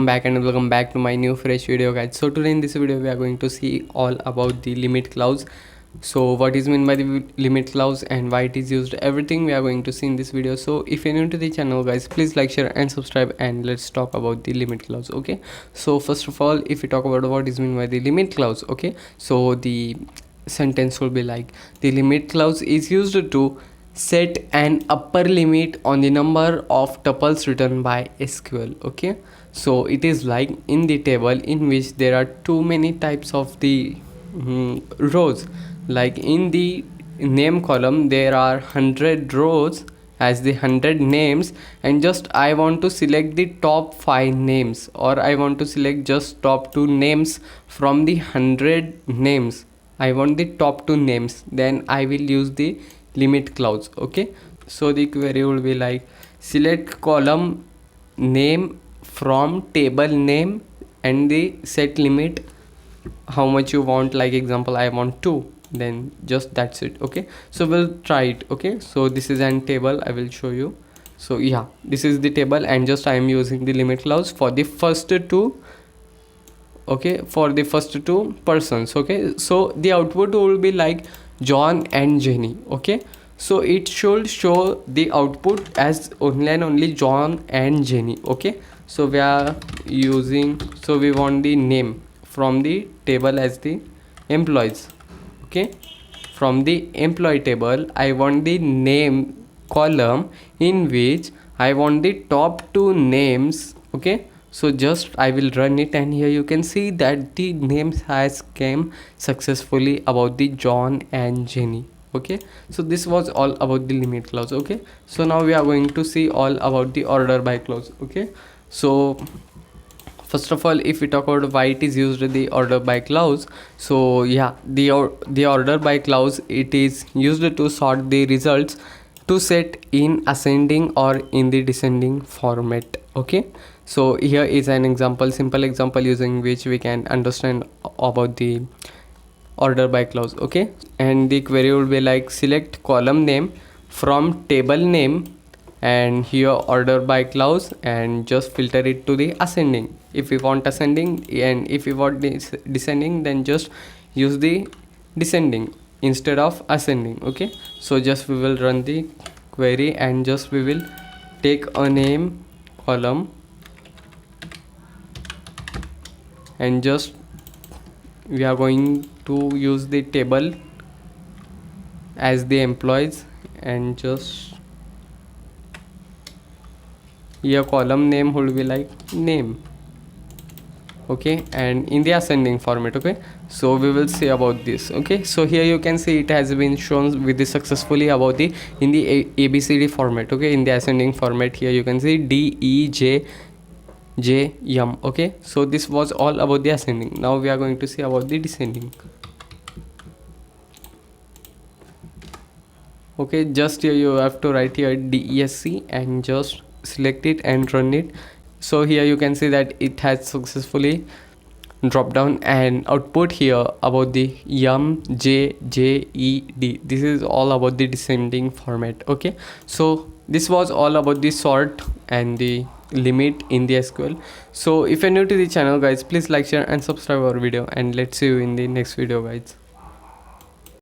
back and welcome back to my new fresh video, guys. So today in this video we are going to see all about the limit clause. So what is meant by the limit clause and why it is used, everything we are going to see in this video. So if you're new to the channel, guys, please like, share and subscribe, and let's talk about the limit clause. Okay, so first of all, if we talk about what is meant by the limit clause, okay, so the sentence will be like, the limit clause is used to set an upper limit on the number of tuples written by SQL. Okay, so it is like in the table in which there are too many types of the rows. Like in the name column there are 100 rows as the 100 names, and just I want to select the top 5 names, or I want to select just top 2 names from the 100 names. I want the top 2 names, then I will use the limit clause. Okay, so the query will be like, select column name from table name and the set limit how much you want. Like example, I want 2, then just that's it. Okay, so we'll try it. Okay, so this is an table, I will show you. So yeah, this is the table, and just I am using the limit clause for the first 2. Okay, for the first 2 persons. Okay, so the output will be like John and Jenny. Okay, so it should show the output as only and only John and Jenny. Okay, so we are using, so we want the name from the table as the employees. Okay, from the employee table I want the name column in which I want the top 2 names. Okay, so just I will run it, and here you can see that the names has came successfully about the John and Jenny. Okay, so this was all about the limit clause. Okay, so now we are going to see all about the order by clause. Okay, so first of all, if we talk about why it is used the order by clause, so yeah, the order by clause, it is used to sort the results to set in ascending or in the descending format. Okay, so here is an example, simple example using which we can understand about the order by clause. Okay, and the query will be like, select column name from table name, and here order by clause, and just filter it to the ascending if we want ascending, and if we want descending, then just use the descending instead of ascending. Okay, so just we will run the query, and just we will take a name column, and just we are going to use the table as the employees, and just here column name will be like name. Okay, and in the ascending format. Okay, so we will see about this. Okay, so here you can see it has been shown with the successfully about the in the ABCD format. Okay, in the ascending format, here you can see D, E, J, M. Okay, so this was all about the ascending. Now we are going to see about the descending. Okay, just here you have to write here DESC and just select it and run it. So here you can see that it has successfully dropped down and output here about the M, J, J, E, D. This is all about the descending format. Okay, so this was all about the sort and the limit in the SQL. So if you're new to the channel, guys, please like, share and subscribe our video, and let's see you in the next video, guys.